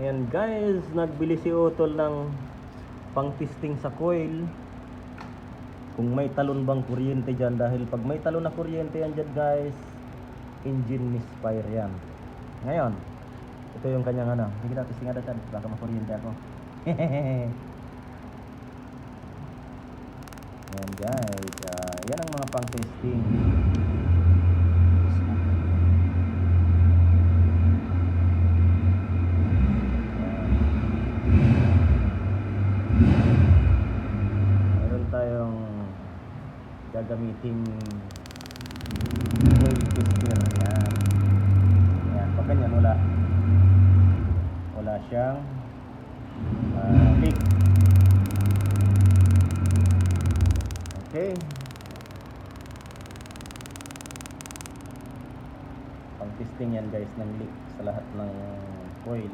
Ayan guys, nagbili si Utol ng pang-testing sa coil kung may talon bang kuryente dyan, dahil pag may talon na kuryente yan dyan guys, engine misfire yan. Ngayon, ito yung kanyang ano, hindi kita testing agad dyan, baka makuryente ako. Ayan guys, yan ang mga pang-testing. Gagamitin coil tester. Yan. Yan. Pag ganyan, wala siyang leak. Okay. Pang testing yan guys ng leak sa lahat ng coil.